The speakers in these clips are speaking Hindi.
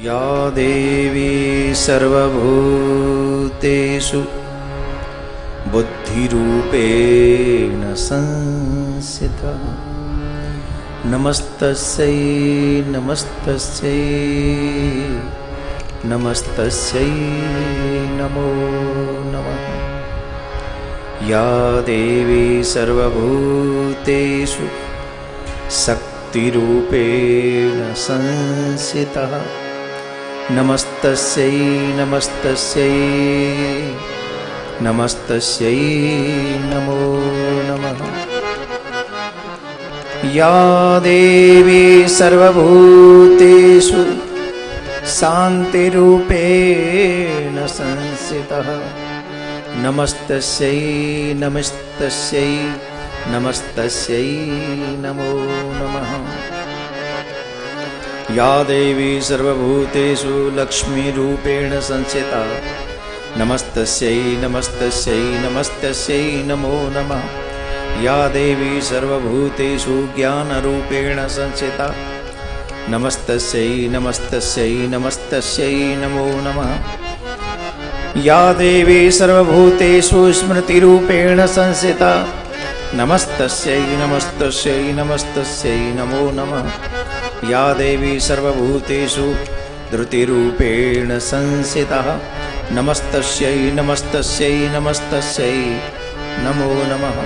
या देवी सर्वभूतेषु बुद्धिरूपेण संस्थिता नमस्तस्यै नमस्तस्यै नमस्तस्यै नमो नमः। या देवी सर्वभूतेषु शक्तिरूपेण संस्थिता नमस्तस्यै नमस्तस्यै नमस्तस्यै नमो नमः। या देवी सर्वभूतेषु शान्तिरूपेण संस्थिता नमस्तस्यै नमस्तस्यै नमस्तस्यै नमो नमः। या देवी सर्वभूतेषु लक्ष्मीरूपेण संस्थिता नमस्तस्यै नमस्तस्यै नमस्तस्यै नमो नमः। या देवी सर्वभूतेषु ज्ञानरूपेण संस्थिता नमस्तस्यै नमस्तस्यै नमस्तस्यै नमो नमः। या देवी सर्वभूतेषु स्मृतिरूपेण संस्थिता नमस्तस्यै नमस्तस्यै नमस्तस्यै नमो नमः। या देवी सर्वभूतेषु धृतिरूपेण संस्थिता नमस्तस्यै नमस्तस्यै नमस्तस्यै नमो नमः।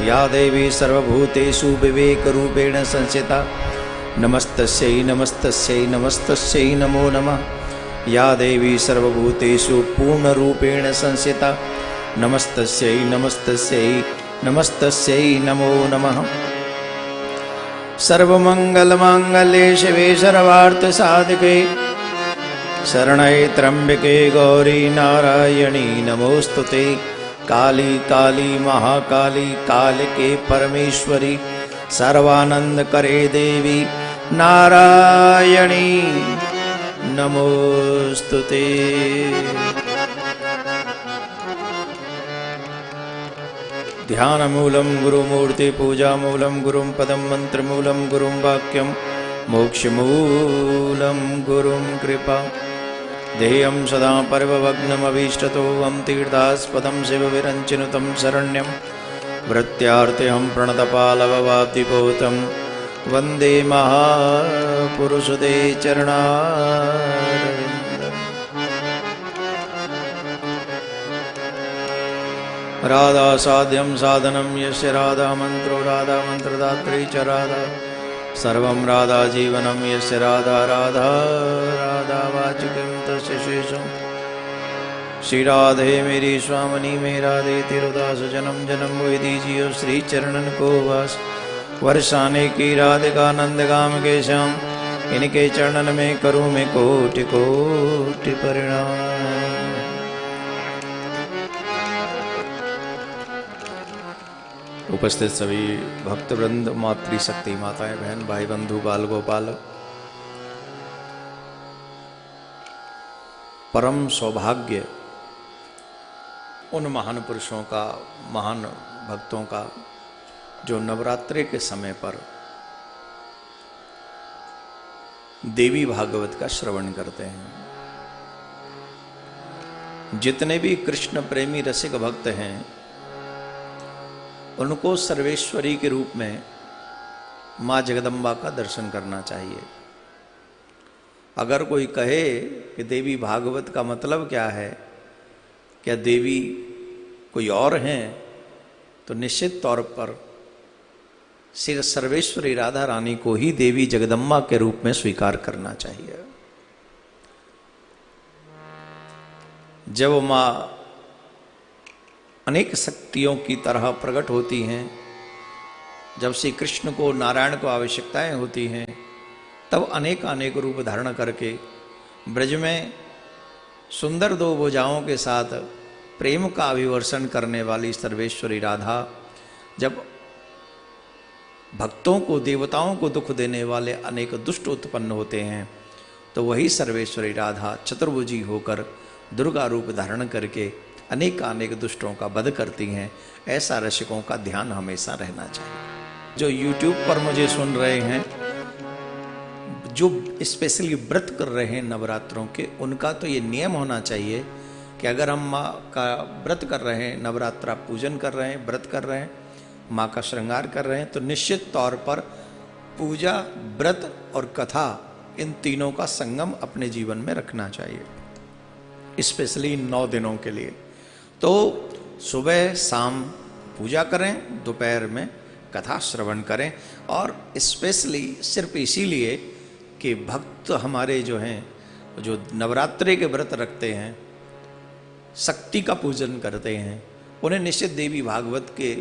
या देवी सर्वभूतेषु विवेकरूपेण संस्थिता नमस्तस्यै नमस्तस्यै नमस्तस्यै नमो नमः। या देवी सर्वभूतेषु पूर्णरूपेण संस्थिता नमस्तस्यै नमस्तस्यै नमस्तस्यै नमो नमः। सर्वमङ्गलमाङ्गल्ये शिवे सर्वार्थसाधिके शरण्ये त्र्यम्बके गौरी नारायणी नमोस्तुते। काली काली महाकाली कालिके परमेश्वरी सर्वानंदकरे देवी नारायणी नमोस्तुते। ध्यानमूलं गुरुमूर्ति पूजामूलं गुरुं पदं मंत्रमूलं गुरुं वाक्यं मोक्षमूलं गुरुं कृपा देयं सदा पर्वभग्नमभीष्टतोऽहं तीर्थास्पदं शिवविरञ्चिनुतं शरण्यं वृत्त्यार्तिहं प्रणतपालववाब्धिपोतं वन्दे महापुरुषते चरणारविन्दम्। राधासाध्यं साधनं यस्य राधामन्त्रो राधामन्त्रदात्री च राधा सर्वं राधाजीवनं यस्य राधा राधा राधावाचिकं तस्य शेषं। श्री राधे मेरी स्वामिनी में राधे तिरुदास जन्म जन्म हुए दीजिए श्री चरणन को वास वर्षाने की राधिका नंद गाम के श्याम इनके चरणन में करूँ मैं कोटि कोटि परिणाम। उपस्थित सभी भक्तवृंद मातृशक्ति माताएं बहन भाई बंधु बाल गोपाल, परम सौभाग्य उन महान पुरुषों का महान भक्तों का जो नवरात्रि के समय पर देवी भागवत का श्रवण करते हैं। जितने भी कृष्ण प्रेमी रसिक भक्त हैं उनको सर्वेश्वरी के रूप में माँ जगदम्बा का दर्शन करना चाहिए। अगर कोई कहे कि देवी भागवत का मतलब क्या है, क्या देवी कोई और हैं, तो निश्चित तौर पर श्री सर्वेश्वरी राधा रानी को ही देवी जगदम्बा के रूप में स्वीकार करना चाहिए। जब माँ अनेक शक्तियों की तरह प्रकट होती हैं, जब श्री कृष्ण को नारायण को आवश्यकताएं होती हैं, तब अनेक अनेक रूप धारण करके ब्रज में सुंदर दो भुजाओं के साथ प्रेम का अभिवर्षण करने वाली सर्वेश्वरी राधा जब भक्तों को देवताओं को दुख देने वाले अनेक दुष्ट उत्पन्न होते हैं, तो वही सर्वेश्वरी राधा चतुर्भुजी होकर दुर्गा रूप धारण करके अनेक अनेक दुष्टों का वध करती हैं। ऐसा रसिकों का ध्यान हमेशा रहना चाहिए। जो YouTube पर मुझे सुन रहे हैं, जो स्पेशली व्रत कर रहे हैं नवरात्रों के, उनका तो ये नियम होना चाहिए कि अगर हम माँ का व्रत कर रहे हैं, नवरात्रा पूजन कर रहे हैं, व्रत कर रहे हैं, माँ का श्रृंगार कर रहे हैं, तो निश्चित तौर पर पूजा, व्रत और कथा, इन तीनों का संगम अपने जीवन में रखना चाहिए, स्पेशली 9 दिनों के लिए। तो सुबह शाम पूजा करें, दोपहर में कथा श्रवण करें, और स्पेशली सिर्फ इसीलिए कि भक्त हमारे जो हैं, जो नवरात्रि के व्रत रखते हैं, शक्ति का पूजन करते हैं, उन्हें निश्चित देवी भागवत के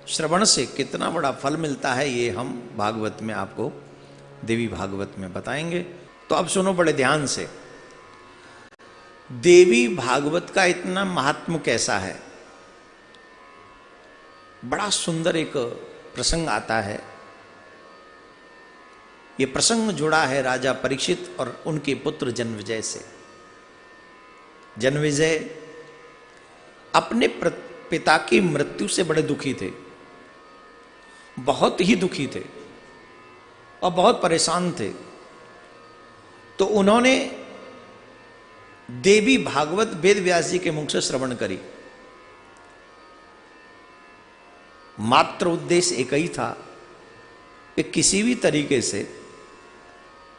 श्रवण से कितना बड़ा फल मिलता है, ये हम भागवत में आपको देवी भागवत में बताएंगे। तो अब सुनो बड़े ध्यान से, देवी भागवत का इतना महात्म कैसा है। बड़ा सुंदर एक प्रसंग आता है। ये प्रसंग जुड़ा है राजा परीक्षित और उनके पुत्र जन्मेजय से। जन्मेजय अपने पिता की मृत्यु से बड़े दुखी थे, बहुत ही दुखी थे और बहुत परेशान थे। तो उन्होंने देवी भागवत वेद व्यास जी के मुख से श्रवण करी। मात्र उद्देश्य एक ही था कि किसी भी तरीके से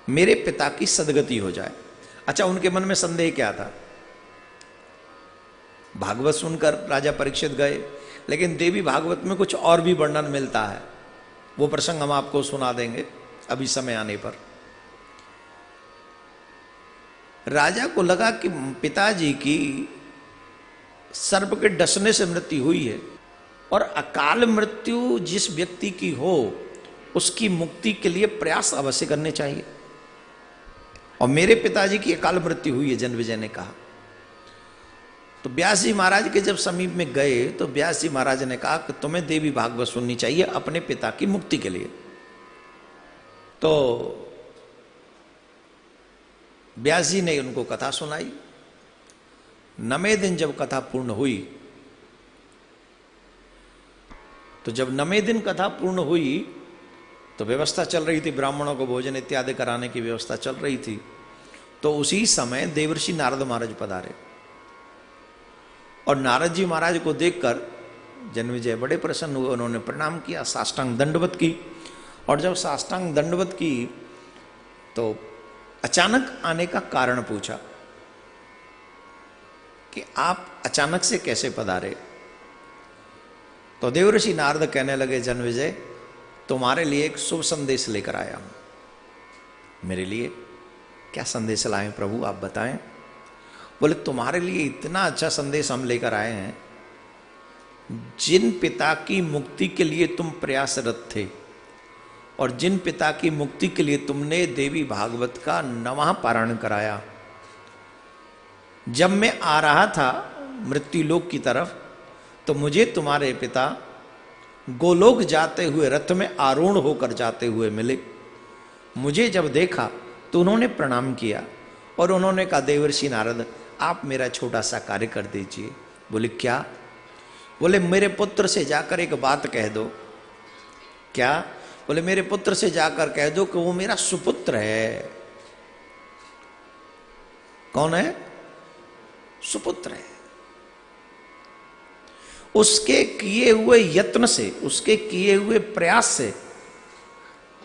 मेरे पिता की सदगति हो जाए। अच्छा, उनके मन में संदेह क्या था? भागवत सुनकर राजा परीक्षित गए, लेकिन देवी भागवत में कुछ और भी वर्णन मिलता है। वो प्रसंग हम आपको सुना देंगे अभी समय आने पर। राजा को लगा कि पिताजी की सर्प के डसने से मृत्यु हुई है, और अकाल मृत्यु जिस व्यक्ति की हो उसकी मुक्ति के लिए प्रयास अवश्य करने चाहिए, और मेरे पिताजी की अकाल मृत्यु हुई है, जन्मेजय ने कहा। तो व्यास जी महाराज के जब समीप में गए तो व्यास जी महाराज ने कहा कि तुम्हें देवी भागवत सुननी चाहिए अपने पिता की मुक्ति के लिए। तो व्यास जी ने उनको कथा सुनाई। 9वें दिन जब कथा पूर्ण हुई, तो जब 9वें दिन कथा पूर्ण हुई तो व्यवस्था चल रही थी, ब्राह्मणों को भोजन इत्यादि कराने की व्यवस्था चल रही थी। तो उसी समय देवर्षि नारद महाराज पधारे, और नारद जी महाराज को देखकर जन्मेजय बड़े प्रसन्न हुए। उन्होंने प्रणाम किया, साष्टांग दंडवत की, और जब साष्टांग दंडवत की तो अचानक आने का कारण पूछा कि आप अचानक से कैसे पधारे। तो देवर्षि नारद कहने लगे, जन्मेजय तुम्हारे लिए एक शुभ संदेश लेकर आया हूं। मेरे लिए क्या संदेश लाए प्रभु, आप बताएं। बोले, तुम्हारे लिए इतना अच्छा संदेश हम लेकर आए हैं, जिन पिता की मुक्ति के लिए तुम प्रयासरत थे, और जिन पिता की मुक्ति के लिए तुमने देवी भागवत का 9वां पारायण कराया, जब मैं आ रहा था मृत्युलोक की तरफ, तो मुझे तुम्हारे पिता गोलोक जाते हुए रथ में आरूढ़ होकर जाते हुए मिले। मुझे जब देखा तो उन्होंने प्रणाम किया, और उन्होंने कहा, देवर्षि नारद आप मेरा छोटा सा कार्य कर दीजिए। बोले, क्या? बोले, मेरे पुत्र से जाकर एक बात कह दो। क्या? बोले, मेरे पुत्र से जाकर कह दो कि वो मेरा सुपुत्र है। कौन है? सुपुत्र है। उसके किए हुए यत्न से, उसके किए हुए प्रयास से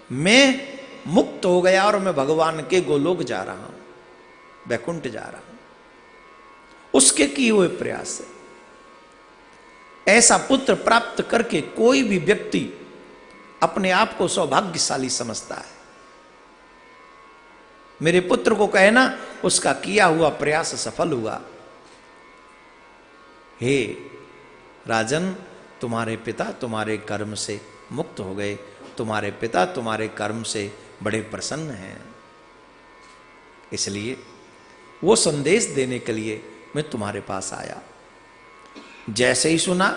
मैं मुक्त हो गया, और मैं भगवान के गोलोक जा रहा हूं, वैकुंठ जा रहा हूं, उसके किए हुए प्रयास से। ऐसा पुत्र प्राप्त करके कोई भी व्यक्ति अपने आप को सौभाग्यशाली समझता है। मेरे पुत्र को कहना उसका किया हुआ प्रयास सफल हुआ। हे राजन, तुम्हारे पिता तुम्हारे कर्म से मुक्त हो गए, तुम्हारे पिता तुम्हारे कर्म से बड़े प्रसन्न हैं, इसलिए वो संदेश देने के लिए मैं तुम्हारे पास आया। जैसे ही सुना,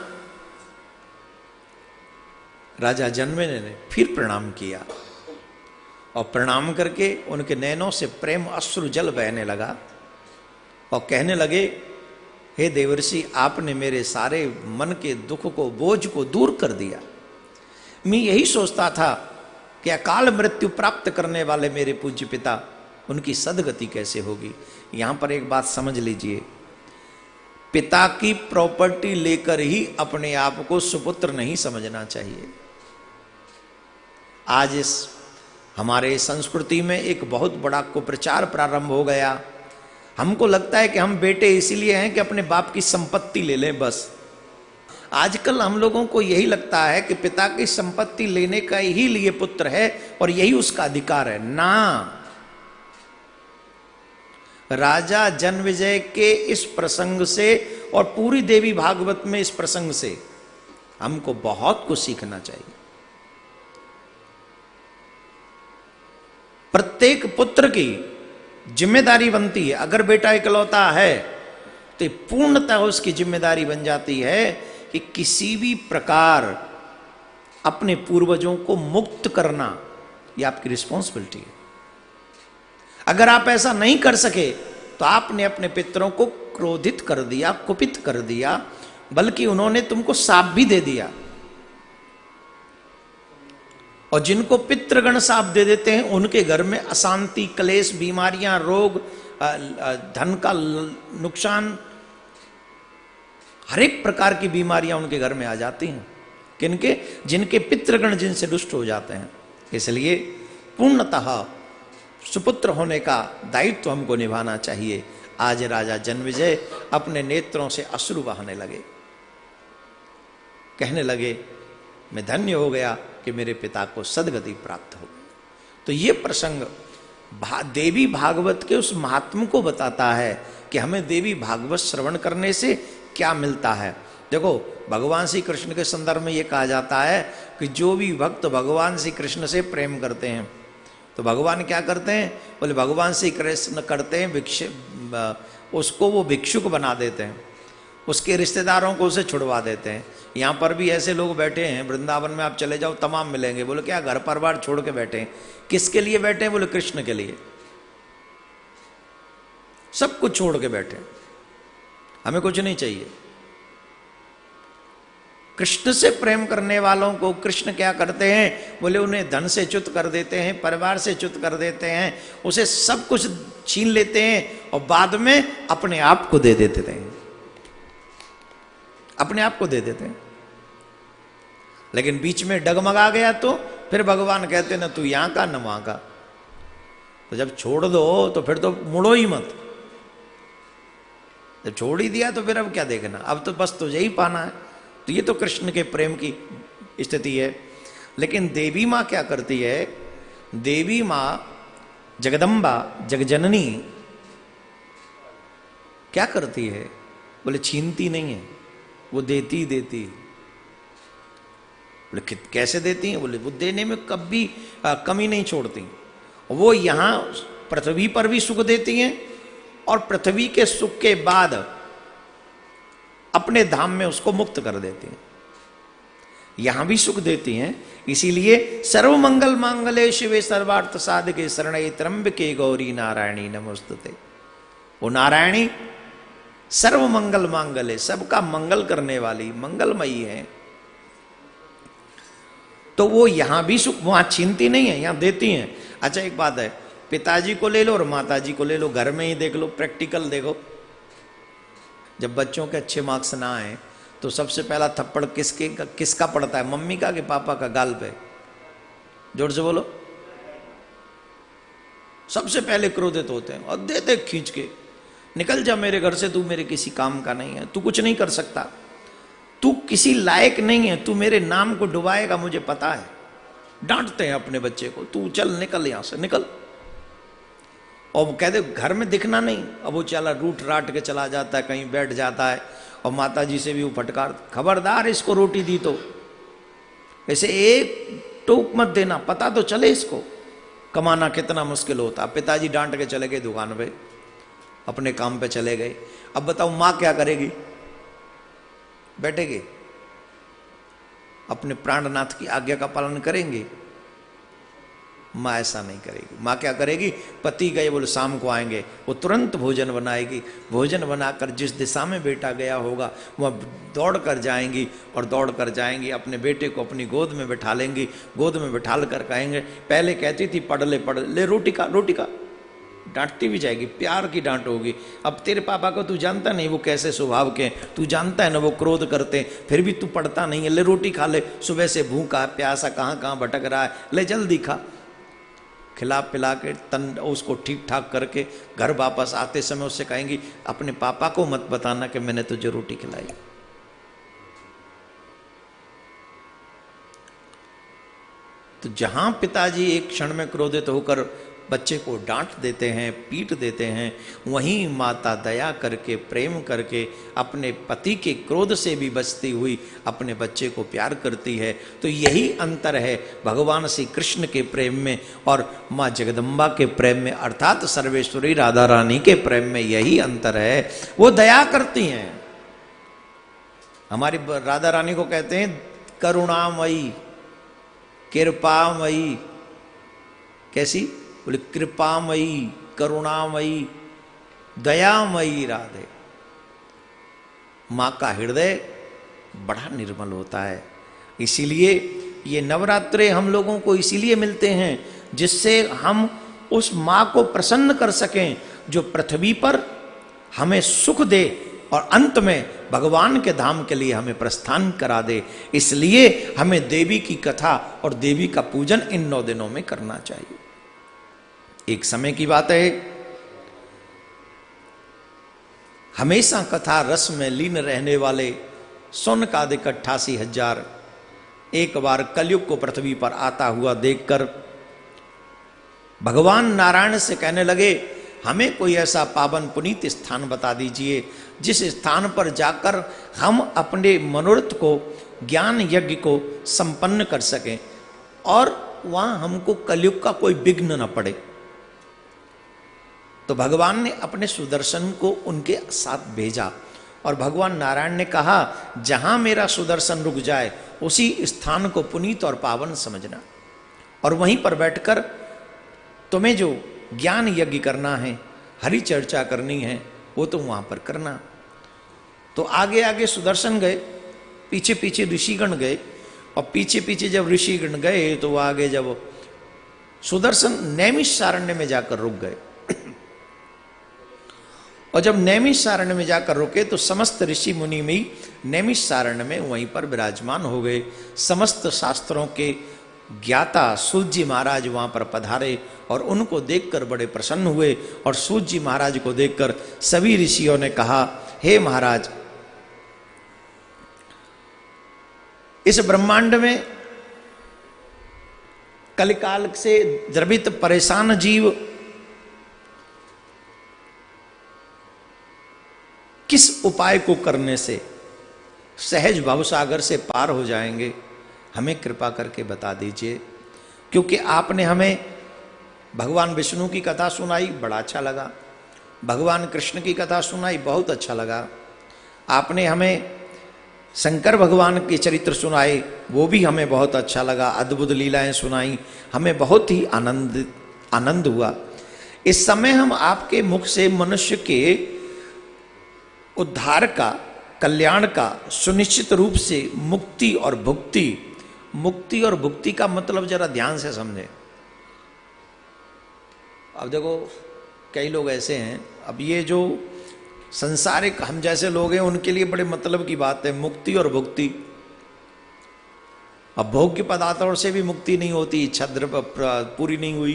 राजा जन्मेजय ने फिर प्रणाम किया, और प्रणाम करके उनके नैनों से प्रेम अश्रु जल बहने लगा, और कहने लगे, हे देवर्षि, आपने मेरे सारे मन के दुख को, बोझ को दूर कर दिया। मैं यही सोचता था कि अकाल मृत्यु प्राप्त करने वाले मेरे पूज्य पिता, उनकी सदगति कैसे होगी। यहां पर एक बात समझ लीजिए, पिता की प्रॉपर्टी लेकर ही अपने आप को सुपुत्र नहीं समझना चाहिए। आज इस हमारे संस्कृति में एक बहुत बड़ा कुप्रचार प्रारंभ हो गया। हमको लगता है कि हम बेटे इसीलिए हैं कि अपने बाप की संपत्ति ले लें बस। आजकल हम लोगों को यही लगता है कि पिता की संपत्ति लेने का ही लिए पुत्र है और यही उसका अधिकार है ना। राजा जन्मेजय के इस प्रसंग से और पूरी देवी भागवत में इस प्रसंग से हमको बहुत कुछ सीखना चाहिए। प्रत्येक पुत्र की जिम्मेदारी बनती है, अगर बेटा इकलौता है तो पूर्णतः उसकी जिम्मेदारी बन जाती है कि किसी भी प्रकार अपने पूर्वजों को मुक्त करना यह आपकी रिस्पॉन्सिबिलिटी है। अगर आप ऐसा नहीं कर सके तो आपने अपने पितरों को क्रोधित कर दिया, कुपित कर दिया, बल्कि उन्होंने तुमको शाप भी दे दिया। और जिनको पितृगण शाप दे देते हैं उनके घर में अशांति, क्लेश, बीमारियां, रोग, धन का नुकसान, हर एक प्रकार की बीमारियां उनके घर में आ जाती हैं। किनके? जिनके पितृगण जिनसे दुष्ट हो जाते हैं। इसलिए पूर्णतः सुपुत्र होने का दायित्व हमको निभाना चाहिए। आज राजा जन्मेजय अपने नेत्रों से अश्रु बहाने लगे, कहने लगे मैं धन्य हो गया कि मेरे पिता को सदगति प्राप्त हो गई। तो ये प्रसंग देवी भागवत के उस महात्म को बताता है कि हमें देवी भागवत श्रवण करने से क्या मिलता है। देखो, भगवान श्री कृष्ण के संदर्भ में ये कहा जाता है कि जो भी भक्त भगवान श्री कृष्ण से प्रेम करते हैं तो भगवान क्या करते हैं? बोले भगवान श्री कृष्ण करते हैं उसको वो भिक्षुक बना देते हैं, उसके रिश्तेदारों को उसे छुड़वा देते हैं। यहाँ पर भी ऐसे लोग बैठे हैं, वृंदावन में आप चले जाओ तमाम मिलेंगे। बोले क्या घर परिवार छोड़ के बैठे हैं? किसके लिए बैठे हैं? बोले कृष्ण के लिए। सब कुछ छोड़ के बैठे, हमें कुछ नहीं चाहिए। कृष्ण से प्रेम करने वालों को कृष्ण क्या करते हैं? बोले उन्हें धन से च्युत कर देते हैं, परिवार से च्युत कर देते हैं, उसे सब कुछ छीन लेते हैं और बाद में अपने आप को दे देते हैं, अपने आप को दे देते हैं। लेकिन बीच में डगमगा गया तो फिर भगवान कहते ना तू यहां का न वहां का। तो जब छोड़ दो तो फिर तो मुड़ो ही मत। जब छोड़ ही दिया तो फिर अब क्या देखना, अब तो बस तुझे ही पाना है। तो ये तो कृष्ण के प्रेम की स्थिति है। लेकिन देवी माँ क्या करती है? देवी माँ जगदम्बा जगजननी क्या करती है? बोले छीनती नहीं है, वो देती ही देती है। बोले कैसे देती हैं? बोले वो देने में कभी कमी नहीं छोड़ती। वो यहां पृथ्वी पर भी सुख देती हैं और पृथ्वी के सुख के बाद अपने धाम में उसको मुक्त कर देती हैं। यहां भी सुख देती हैं। इसीलिए सर्वमंगल मांगल्ये शिवे सर्वार्थ साधके शरणे त्र्यंबके गौरी नारायणी नमोस्तुते। वो नारायणी सर्वमंगल मांगल्ये, सबका मंगल करने वाली, मंगलमयी है। तो वो यहां भी सुख, वहां छीनती नहीं है, यहां देती हैं। अच्छा एक बात है, पिताजी को ले लो और माताजी को ले लो, घर में ही देख लो, प्रैक्टिकल देखो। जब बच्चों के अच्छे मार्क्स ना आए तो सबसे पहला थप्पड़ किसका पड़ता है? मम्मी का कि पापा का? गाल पे, जोर से बोलो। सबसे पहले क्रोधित होते हैं और देते खींच के, निकल जा मेरे घर से, तू मेरे किसी काम का नहीं है, तू कुछ नहीं कर सकता, तू किसी लायक नहीं है, तू मेरे नाम को डुबाएगा मुझे पता है। डांटते हैं अपने बच्चे को, तू चल निकल यहां से, निकल। और वो कहते घर में दिखना नहीं। अब वो चला रूट राट के चला जाता है, कहीं बैठ जाता है और माता जी से भी वो फटकार, खबरदार इसको रोटी दी तो ऐसे एक टोक मत देना, पता तो चले इसको कमाना कितना मुश्किल होता। पिताजी डांट के चले गए दुकान पे, अपने काम पे चले गए। अब बताओ माँ क्या करेगी? बैठेगी, अपने प्राणनाथ की आज्ञा का पालन करेंगे? माँ ऐसा नहीं करेगी। माँ क्या करेगी, पति गए बोले शाम को आएंगे, वो तुरंत भोजन बनाएगी। भोजन बनाकर जिस दिशा में बेटा गया होगा वह दौड़ कर जाएंगी और दौड़ कर जाएंगी, अपने बेटे को अपनी गोद में बैठा लेंगी। गोद में बैठा कर कहेंगे, पहले कहती थी पढ़ ले रोटी का, रोटी का, डांटती भी जाएगी, प्यार की डांट होगी। अब तेरे पापा को तू जानता नहीं वो कैसे स्वभाव के, तू जानता है ना वो क्रोध करते, फिर भी तू पढ़ता नहीं है, ले रोटी खा ले, सुबह से भूखा प्यासा कहाँ कहाँ भटक रहा है, ले जल्दी खा। खिला पिला के तन उसको ठीक ठाक करके घर वापस आते समय उससे कहेंगी, अपने पापा को मत बताना कि मैंने तुझे रोटी खिलाई। तो जहां पिताजी एक क्षण में क्रोधित होकर बच्चे को डांट देते हैं, पीट देते हैं, वहीं माता दया करके, प्रेम करके, अपने पति के क्रोध से भी बचती हुई अपने बच्चे को प्यार करती है। तो यही अंतर है भगवान श्री कृष्ण के प्रेम में और माँ जगदम्बा के प्रेम में, अर्थात सर्वेश्वरी राधा रानी के प्रेम में यही अंतर है। वो दया करती हैं। हमारी राधा रानी को कहते हैं करुणामयी, कृपामयी। कैसी? बोले कृपामयी, करुणामयी, दयामयी राधे। माँ का हृदय बड़ा निर्मल होता है। इसीलिए ये नवरात्रे हम लोगों को इसीलिए मिलते हैं जिससे हम उस माँ को प्रसन्न कर सकें जो पृथ्वी पर हमें सुख दे और अंत में भगवान के धाम के लिए हमें प्रस्थान करा दे। इसलिए हमें देवी की कथा और देवी का पूजन इन 9 दिनों में करना चाहिए। एक समय की बात है, हमेशा कथा रस में लीन रहने वाले सोनकादिक 88,000 एक बार कलयुग को पृथ्वी पर आता हुआ देखकर भगवान नारायण से कहने लगे, हमें कोई ऐसा पावन पुनीत स्थान बता दीजिए जिस स्थान पर जाकर हम अपने मनोरथ को, ज्ञान यज्ञ को संपन्न कर सकें और वहां हमको कलयुग का कोई विघ्न न पड़े। तो भगवान ने अपने सुदर्शन को उनके साथ भेजा और भगवान नारायण ने कहा, जहां मेरा सुदर्शन रुक जाए उसी स्थान को पुनीत और पावन समझना और वहीं पर बैठकर तुम्हें जो ज्ञान यज्ञ करना है, हरि चर्चा करनी है, वो तुम वहां पर करना। तो आगे आगे सुदर्शन गए, पीछे पीछे ऋषिगण गए और पीछे पीछे जब ऋषिगण गए तो आगे जब सुदर्शन नैमिषारण्य में जाकर रुक गए और जब नैमिषारण्य में जाकर रुके तो समस्त ऋषि मुनि में नैमिषारण्य में वहीं पर विराजमान हो गए। समस्त शास्त्रों के ज्ञाता सूत जी महाराज वहां पर पधारे और उनको देखकर बड़े प्रसन्न हुए और सूत जी महाराज को देखकर सभी ऋषियों ने कहा, हे महाराज, इस ब्रह्मांड में कलिकाल से द्रवित परेशान जीव किस उपाय को करने से सहज भवसागर से पार हो जाएंगे, हमें कृपा करके बता दीजिए। क्योंकि आपने हमें भगवान विष्णु की कथा सुनाई, बड़ा अच्छा लगा, भगवान कृष्ण की कथा सुनाई, बहुत अच्छा लगा, आपने हमें शंकर भगवान के चरित्र सुनाए, वो भी हमें बहुत अच्छा लगा, अद्भुत लीलाएं सुनाई, हमें बहुत ही आनंद हुआ। इस समय हम आपके मुख से मनुष्य के उद्धार का, कल्याण का, सुनिश्चित रूप से मुक्ति और भुक्ति, मुक्ति और भुक्ति का मतलब जरा ध्यान से समझे। अब देखो कई लोग ऐसे हैं, अब ये जो संसारिक हम जैसे लोग हैं उनके लिए बड़े मतलब की बात है मुक्ति और भुक्ति। अब भोग्य पदार्थों से भी मुक्ति नहीं होती, इच्छा पूरी नहीं हुई,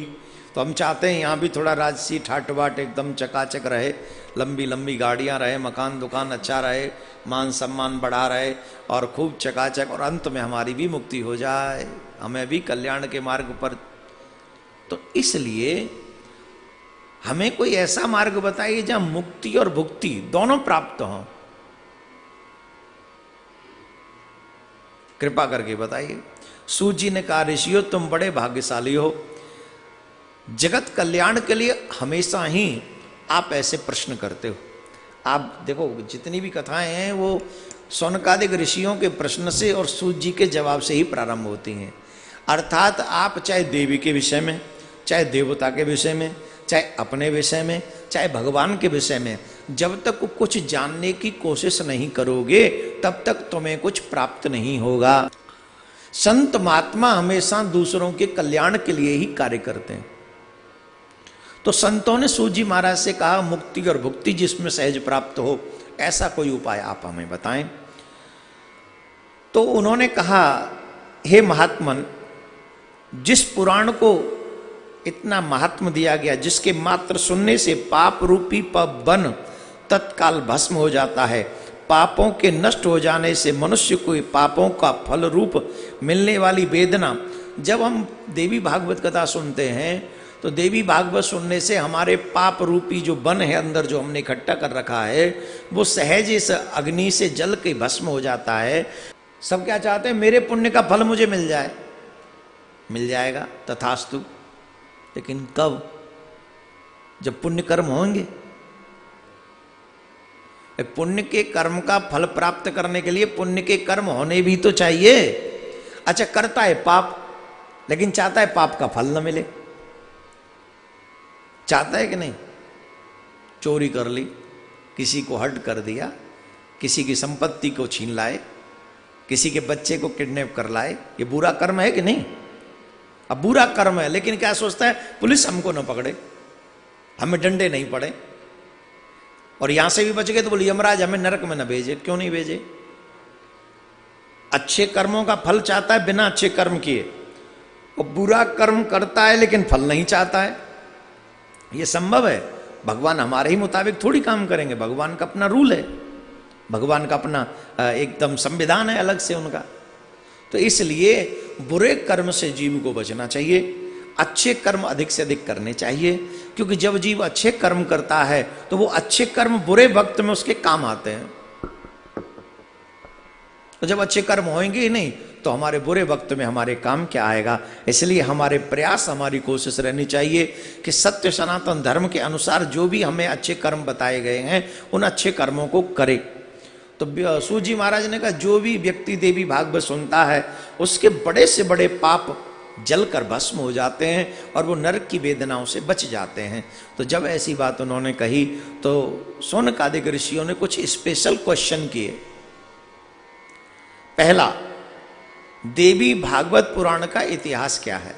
तो हम चाहते हैं यहाँ भी थोड़ा राजसी ठाट बाट एकदम चकाचक रहे, लंबी लंबी गाड़ियाँ रहे, मकान दुकान अच्छा रहे, मान सम्मान बढ़ा रहे और खूब चकाचक, और अंत में हमारी भी मुक्ति हो जाए, हमें भी कल्याण के मार्ग पर। तो इसलिए हमें कोई ऐसा मार्ग बताइए जहां मुक्ति और भुक्ति दोनों प्राप्त हों, कृपा करके बताइए। सूत जी ने कहा, ऋषियों तुम बड़े भाग्यशाली हो, जगत कल्याण के लिए हमेशा ही आप ऐसे प्रश्न करते हो। आप देखो जितनी भी कथाएं हैं वो सौनकादिक ऋषियों के प्रश्न से और सूत जी के जवाब से ही प्रारंभ होती हैं। अर्थात आप चाहे देवी के विषय में, चाहे देवता के विषय में, चाहे अपने विषय में, चाहे भगवान के विषय में, जब तक कुछ जानने की कोशिश नहीं करोगे तब तक तुम्हें कुछ प्राप्त नहीं होगा। संत महात्मा हमेशा दूसरों के कल्याण के लिए ही कार्य करते हैं। तो संतों ने सूत जी महाराज से कहा, मुक्ति और भुक्ति जिसमें सहज प्राप्त हो, ऐसा कोई उपाय आप हमें बताएं। तो उन्होंने कहा, हे महात्मन, जिस पुराण को इतना महात्म दिया गया, जिसके मात्र सुनने से पाप रूपी बन तत्काल भस्म हो जाता है, पापों के नष्ट हो जाने से मनुष्य को पापों का फल रूप मिलने वाली वेदना। जब हम देवी भागवत कथा सुनते हैं तो देवी भागवत सुनने से हमारे पाप रूपी जो बन है अंदर, जो हमने इकट्ठा कर रखा है, वो सहज इस अग्नि से जल के भस्म हो जाता है। सब क्या चाहते हैं, मेरे पुण्य का फल मुझे मिल जाए। मिल जाएगा, तथास्तु, लेकिन कब? जब पुण्य कर्म होंगे। पुण्य के कर्म का फल प्राप्त करने के लिए पुण्य के कर्म होने भी तो चाहिए। अच्छा, करता है पाप लेकिन चाहता है पाप का फल न मिले, चाहता है कि नहीं? चोरी कर ली, किसी को हर्ट कर दिया, किसी की संपत्ति को छीन लाए, किसी के बच्चे को किडनैप कर लाए, ये बुरा कर्म है कि नहीं? अब बुरा कर्म है, लेकिन क्या सोचता है, पुलिस हमको न पकड़े, हमें डंडे नहीं पड़े, और यहां से भी बच गए तो बोले यमराज हमें नरक में न भेजे। क्यों नहीं भेजे? अच्छे कर्मों का फल चाहता है बिना अच्छे कर्म किए, और बुरा कर्म करता है लेकिन फल नहीं चाहता है। ये संभव है? भगवान हमारे ही मुताबिक थोड़ी काम करेंगे, भगवान का अपना रूल है, भगवान का अपना एकदम संविधान है अलग से उनका। तो इसलिए बुरे कर्म से जीव को बचना चाहिए, अच्छे कर्म अधिक से अधिक करने चाहिए, क्योंकि जब जीव अच्छे कर्म करता है तो वो अच्छे कर्म बुरे वक्त में उसके काम आते हैं। तो जब अच्छे कर्म होंगे ही नहीं तो हमारे बुरे वक्त में हमारे काम क्या आएगा? इसलिए हमारे प्रयास, हमारी कोशिश रहनी चाहिए कि सत्य सनातन धर्म के अनुसार जो भी हमें अच्छे कर्म बताए गए हैं उन अच्छे कर्मों को करें। तो सूत जी महाराज ने कहा, जो भी व्यक्ति देवी भागवत सुनता है उसके बड़े से बड़े पाप जलकर भस्म हो जाते हैं और वो नरक की वेदनाओं से बच जाते हैं। तो जब ऐसी बात उन्होंने कही तो शौनकादिक ऋषियों ने कुछ स्पेशल क्वेश्चन किए। पहला, देवी भागवत पुराण का इतिहास क्या है?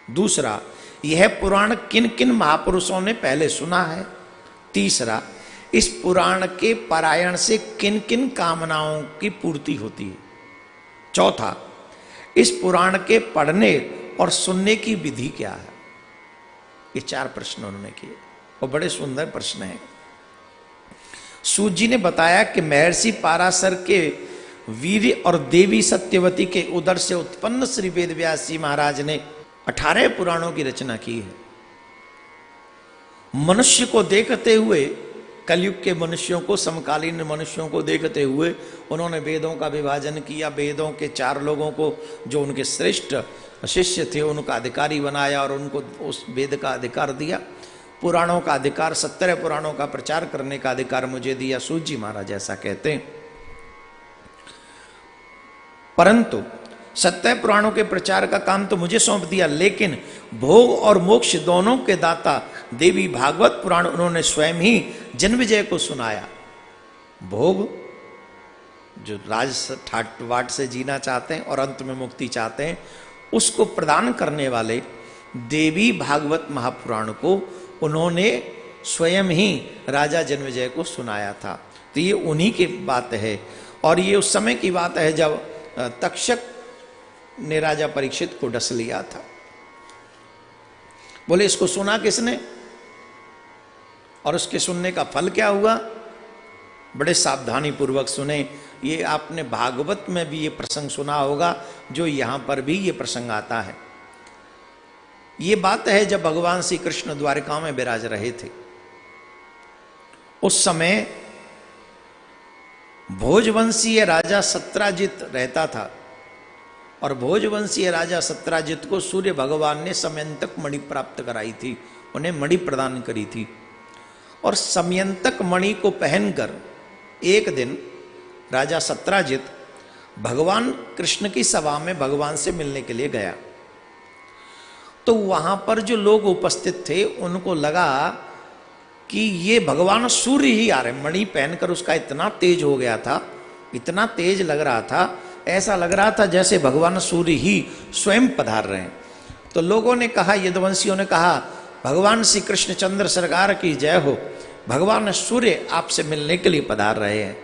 दूसरा, यह पुराण किन किन महापुरुषों ने पहले सुना है? तीसरा, इस पुराण के पारायण से किन किन कामनाओं की पूर्ति होती है? चौथा, इस पुराण के पढ़ने और सुनने की विधि क्या है? ये 4 प्रश्न उन्होंने किए और बड़े सुंदर प्रश्न हैं। सूत जी ने बताया कि महर्षि पाराशर के वीर्य और देवी सत्यवती के उदर से उत्पन्न श्री वेदव्यास जी महाराज ने 18 पुराणों की रचना की है। मनुष्य को देखते हुए, कलयुग के मनुष्यों को, समकालीन मनुष्यों को देखते हुए उन्होंने वेदों का विभाजन किया। वेदों के 4 लोगों को, जो उनके श्रेष्ठ शिष्य थे, उनका अधिकारी बनाया और उनको उस वेद का अधिकार दिया। पुराणों का अधिकार, 17 पुराणों का प्रचार करने का अधिकार मुझे दिया, सूत जी महाराज ऐसा कहते हैं। परंतु 17 पुराणों के प्रचार का काम तो मुझे सौंप दिया, लेकिन भोग और मोक्ष दोनों के दाता देवी भागवत पुराण उन्होंने स्वयं ही जन्मेजय को सुनाया। भोग, जो राज ठाट वाट से जीना चाहते हैं और अंत में मुक्ति चाहते हैं, उसको प्रदान करने वाले देवी भागवत महापुराण को उन्होंने स्वयं ही राजा जन्मेजय को सुनाया था। तो ये उन्हीं की बात है, और ये उस समय की बात है जब तक्षक ने राजा परीक्षित को डस लिया था। बोले, इसको सुना किसने और उसके सुनने का फल क्या हुआ? बड़े सावधानी पूर्वक सुने। ये आपने भागवत में भी ये प्रसंग सुना होगा, जो यहां पर भी ये प्रसंग आता है। ये बात है जब भगवान श्री कृष्ण द्वारिका में विराज रहे थे। उस समय भोजवंशीय राजा सत्राजित रहता था, और भोजवंशीय राजा सत्राजित को सूर्य भगवान ने समयंतक मणि प्राप्त कराई थी, उन्हें मणि प्रदान करी थी। और समयंतक मणि को पहनकर एक दिन राजा सत्राजित भगवान कृष्ण की सभा में भगवान से मिलने के लिए गया। तो वहां पर जो लोग उपस्थित थे उनको लगा कि ये भगवान सूर्य ही आ रहे। मणि पहनकर उसका इतना तेज हो गया था, इतना तेज लग रहा था, ऐसा लग रहा था जैसे भगवान सूर्य ही स्वयं पधार रहे हैं। तो लोगों ने कहा, यदुवंशियों ने कहा, भगवान श्री कृष्णचंद्र सरकार की जय हो, भगवान सूर्य आपसे मिलने के लिए पधार रहे हैं।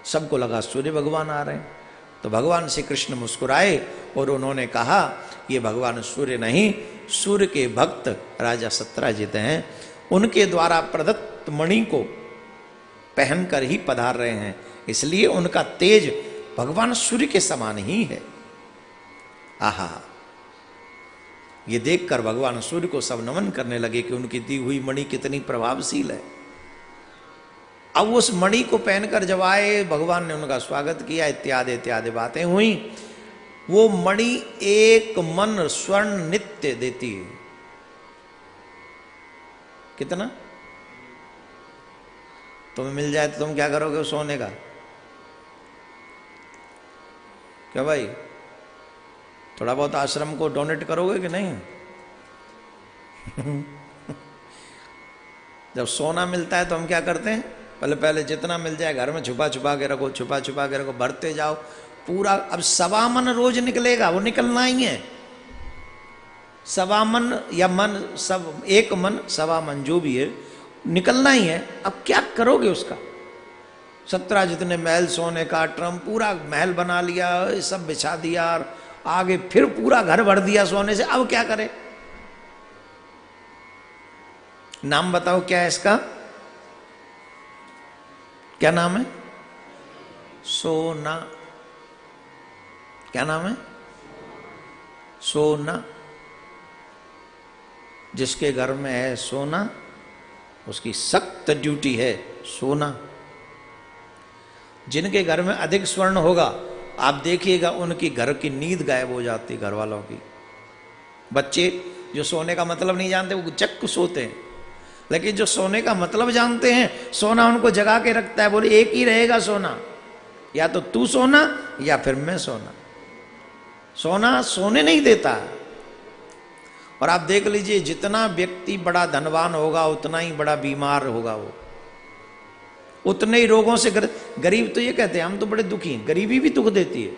सबको लगा सूर्य भगवान आ रहे हैं। तो भगवान श्री कृष्ण मुस्कुराए और उन्होंने कहा, ये भगवान सूर्य नहीं, सूर्य के भक्त राजा सत्यजित हैं, उनके द्वारा प्रदत्त मणि को पहनकर ही पधार रहे हैं, इसलिए उनका तेज भगवान सूर्य के समान ही है। आहा, ये देखकर भगवान सूर्य को सब नमन करने लगे कि उनकी दी हुई मणि कितनी प्रभावशील है। अब उस मणि को पहनकर जब आए, भगवान ने उनका स्वागत किया, इत्यादि इत्यादि बातें हुई। वो मणि एक मन स्वर्ण नित्य देती है। कितना? तुम्हें मिल जाए तो तुम क्या करोगे सोने का? क्या भाई, थोड़ा बहुत आश्रम को डोनेट करोगे कि नहीं? जब सोना मिलता है तो हम क्या करते हैं, पहले पहले जितना मिल जाए घर में छुपा छुपा के रखो, छुपा छुपा के रखो, भरते जाओ पूरा। अब 1.25 मन रोज निकलेगा, वो निकलना ही है। 1.25 मन या मन, सब 1 मन 1.25 मन जो भी है, निकलना ही है। अब क्या करोगे उसका? सत्यजित ने महल सोने का, ट्रम पूरा महल बना लिया, सब बिछा दिया, और आगे फिर पूरा घर भर दिया सोने से। अब क्या करे? नाम बताओ क्या है इसका? क्या नाम है? सोना। क्या नाम है? सोना। जिसके घर में है सोना, उसकी सख्त ड्यूटी है सोना। जिनके घर में अधिक स्वर्ण होगा, आप देखिएगा उनकी घर की नींद गायब हो जाती, घर वालों की। बच्चे जो सोने का मतलब नहीं जानते वो चक्क सोते हैं, लेकिन जो सोने का मतलब जानते हैं, सोना उनको जगा के रखता है। बोले एक ही रहेगा सोना, या तो तू सोना या फिर मैं सोना। सोना सोने नहीं देता। और आप देख लीजिए, जितना व्यक्ति बड़ा धनवान होगा उतना ही बड़ा बीमार होगा, वो उतने ही रोगों से गरीब तो ये कहते हैं हम तो बड़े दुखी हैं। गरीबी भी दुख देती है,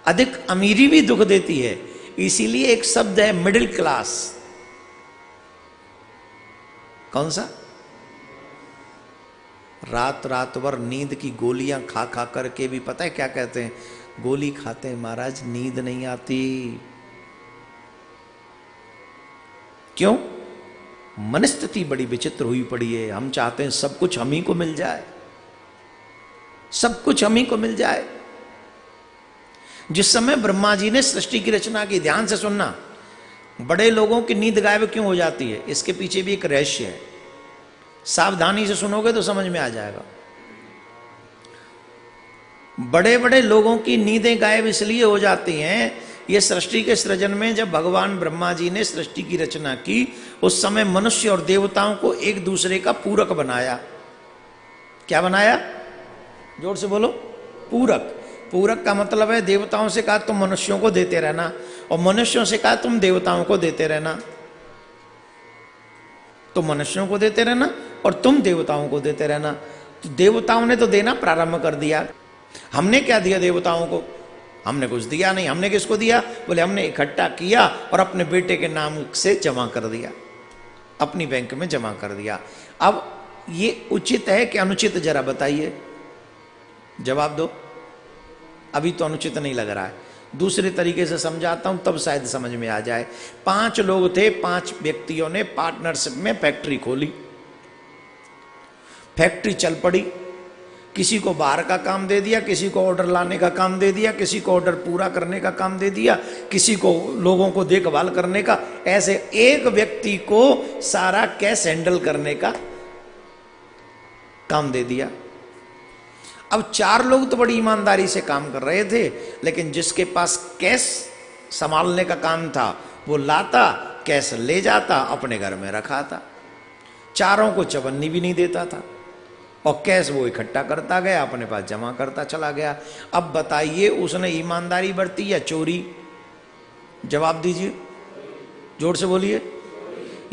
अधिक अमीरी भी दुख देती है। इसीलिए एक शब्द है मिडिल क्लास। कौन सा? रात रात भर नींद की गोलियां खा खा करके भी, पता है क्या कहते हैं? गोली खाते हैं महाराज, नींद नहीं आती। क्यों? मनस्थिति बड़ी विचित्र हुई पड़ी है। हम चाहते हैं सब कुछ हम ही को मिल जाए, सब कुछ हम ही को मिल जाए। जिस समय ब्रह्मा जी ने सृष्टि की रचना की, ध्यान से सुनना, बड़े लोगों की नींद गायब क्यों हो जाती है, इसके पीछे भी एक रहस्य है। सावधानी से सुनोगे तो समझ में आ जाएगा। बड़े बड़े लोगों की नींदें गायब इसलिए हो जाती हैं, ये सृष्टि के सृजन में जब भगवान ब्रह्मा जी ने सृष्टि की रचना की, उस समय मनुष्य और देवताओं को एक दूसरे का पूरक बनाया। क्या बनाया? जोर से बोलो। पूरक। पूरक का मतलब है देवताओं से कहा तुम मनुष्यों को देते रहना, और मनुष्यों से कहा तुम देवताओं को देते रहना। तो मनुष्यों को देते रहना और तुम देवताओं को देते रहना। तो देवताओं ने तो देना प्रारंभ कर दिया। हमने क्या दिया देवताओं को? हमने कुछ दिया नहीं। हमने किसको दिया? बोले हमने इकट्ठा किया और अपने बेटे के नाम से जमा कर दिया, अपनी बैंक में जमा कर दिया। अब ये उचित है कि अनुचित, जरा बताइए, जवाब दो। अभी तो अनुचित नहीं लग रहा है, दूसरे तरीके से समझाता हूं तब शायद समझ में आ जाए। 5 लोग थे, 5 व्यक्तियों ने पार्टनरशिप में फैक्ट्री खोली। फैक्ट्री चल पड़ी। किसी को बाहर का काम दे दिया, किसी को ऑर्डर लाने का काम दे दिया, किसी को ऑर्डर पूरा करने का काम दे दिया, किसी को लोगों को देखभाल करने का। ऐसे एक व्यक्ति को सारा कैश हैंडल करने का काम दे दिया। अब 4 लोग तो बड़ी ईमानदारी से काम कर रहे थे, लेकिन जिसके पास कैश संभालने का काम था वो लाता, कैश ले जाता, अपने घर में रखा था। 4 को चवन्नी भी नहीं देता था, और कैश वो इकट्ठा करता गया, अपने पास जमा करता चला गया। अब बताइए उसने ईमानदारी बरती या चोरी? जवाब दीजिए। जोर से बोलिए।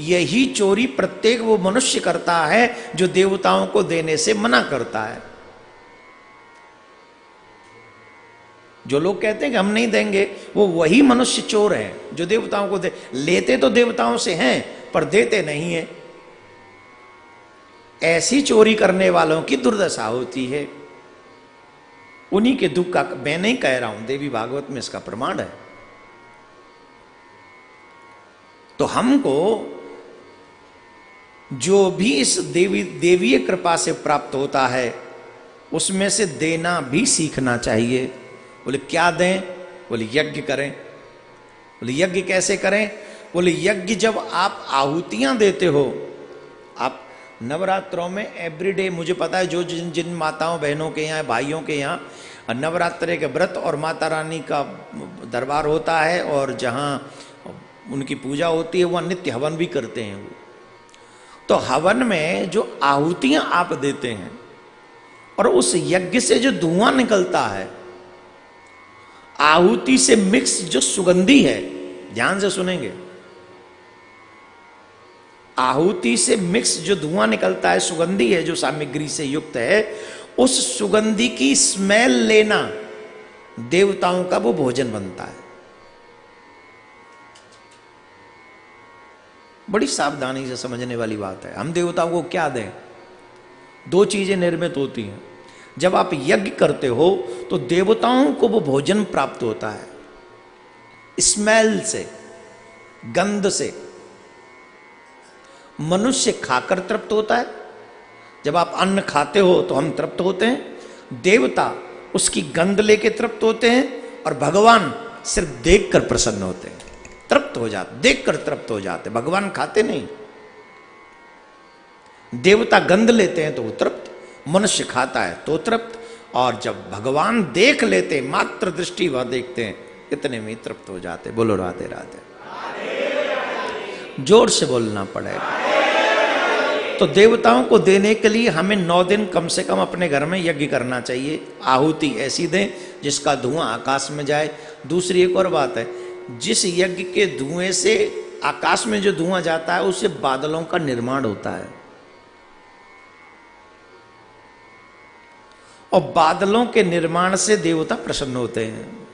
यही चोरी प्रत्येक वो मनुष्य करता है जो देवताओं को देने से मना करता है। जो लोग कहते हैं कि हम नहीं देंगे, वो वही मनुष्य चोर है जो देवताओं को लेते तो देवताओं से हैं पर देते नहीं है। ऐसी चोरी करने वालों की दुर्दशा होती है। उन्हीं के दुख का मैं नहीं कह रहा हूं, देवी भागवत में इसका प्रमाण है। तो हमको जो भी इस देवीय कृपा से प्राप्त होता है उसमें से देना भी सीखना चाहिए। बोले क्या दें? बोले यज्ञ करें। बोले यज्ञ कैसे करें? बोले यज्ञ जब आप आहुतियां देते हो, आप नवरात्रों में एवरीडे, मुझे पता है जो जिन जिन माताओं बहनों के यहाँ भाइयों के यहाँ नवरात्रे के व्रत और माता रानी का दरबार होता है और जहाँ उनकी पूजा होती है वह नित्य हवन भी करते हैं। वो तो हवन में जो आहुतियां आप देते हैं और उस यज्ञ से जो धुआं निकलता है, आहुति से मिक्स जो सुगंधी है, ध्यान से सुनेंगे, आहुति से मिक्स जो धुआं निकलता है, सुगंधी है जो सामग्री से युक्त है, उस सुगंधी की स्मेल लेना देवताओं का वो भोजन बनता है। बड़ी सावधानी से समझने वाली बात है। हम देवताओं को क्या दें? दो चीजें निर्मित होती हैं। जब आप यज्ञ करते हो तो देवताओं को वो भोजन प्राप्त होता है स्मेल से, गंध से। मनुष्य खाकर तृप्त होता है। जब आप अन्न खाते हो तो हम तृप्त होते हैं। देवता उसकी गंध लेके तृप्त होते हैं और भगवान सिर्फ देखकर प्रसन्न होते हैं, तृप्त हो जाते, देखकर तृप्त हो जाते। भगवान खाते नहीं। देवता गंध लेते हैं तो वो तृप्त, मनुष्य खाता है तो तृप्त, और जब भगवान देख लेते, मात्र दृष्टि वह देखते हैं, इतने में तृप्त हो जाते। बोलो राधे राधे। जोर से बोलना पड़ेगा। तो देवताओं को देने के लिए हमें 9 दिन कम से कम अपने घर में यज्ञ करना चाहिए। आहुति ऐसी दें जिसका धुआं आकाश में जाए। दूसरी एक और बात है, जिस यज्ञ के धुएं से आकाश में जो धुआं जाता है उससे बादलों का निर्माण होता है, और बादलों के निर्माण से देवता प्रसन्न होते हैं।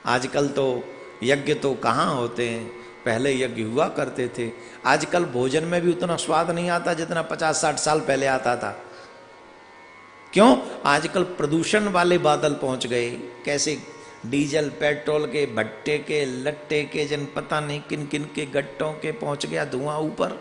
आजकल तो यज्ञ तो कहाँ होते हैं, पहले यज्ञ हुआ करते थे। आजकल भोजन में भी उतना स्वाद नहीं आता जितना 50-60 साल पहले आता था। क्यों? आजकल प्रदूषण वाले बादल पहुंच गए। कैसे? डीजल पेट्रोल के भट्टे के लट्टे के जन पता नहीं किन किन के गट्टों के पहुंच गया धुआं ऊपर।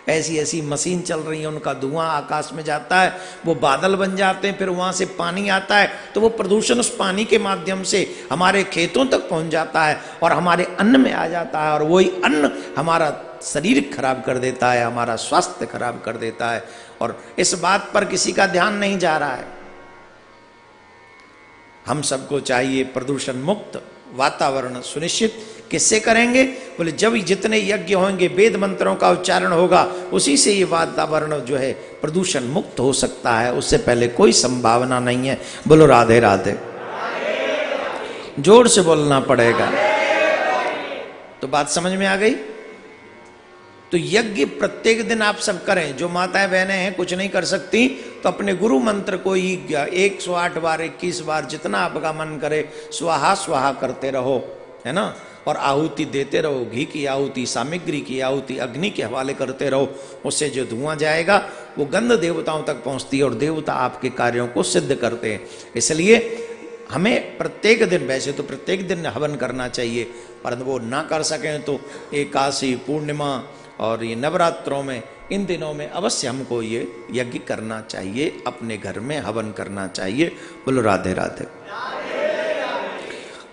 ऐसी ऐसी मशीन चल रही है, उनका धुआं आकाश में जाता है, वो बादल बन जाते हैं, फिर वहां से पानी आता है तो वो प्रदूषण उस पानी के माध्यम से हमारे खेतों तक पहुंच जाता है और हमारे अन्न में आ जाता है, और वही अन्न हमारा शरीर खराब कर देता है, हमारा स्वास्थ्य खराब कर देता है। और इस बात पर किसी का ध्यान नहीं जा रहा है। हम सबको चाहिए प्रदूषण मुक्त वातावरण सुनिश्चित। किससे करेंगे? बोले जब जितने यज्ञ होंगे, वेद मंत्रों का उच्चारण होगा, उसी से ये वातावरण जो है प्रदूषण मुक्त हो सकता है। उससे पहले कोई संभावना नहीं है। बोलो राधे राधे। जोर से बोलना पड़ेगा। तो बात समझ में आ गई? तो यज्ञ प्रत्येक दिन आप सब करें। जो माताएं बहनें हैं कुछ नहीं कर सकती तो अपने गुरु मंत्र को ही 108 बार 21 बार जितना आपका मन करे स्वाहा स्वाहा करते रहो, है ना। और आहुति देते रहो, घी की आहुति, सामग्री की आहुति, अग्नि के हवाले करते रहो। उससे जो धुआं जाएगा वो गंध देवताओं तक पहुंचती है और देवता आपके कार्यों को सिद्ध करते हैं। इसलिए हमें प्रत्येक दिन, वैसे तो प्रत्येक दिन हवन करना चाहिए, परंतु वो ना कर सकें तो एकादशी, पूर्णिमा और ये नवरात्रों में, इन दिनों में अवश्य हमको ये यज्ञ करना चाहिए, अपने घर में हवन करना चाहिए। बोलो राधे राधे।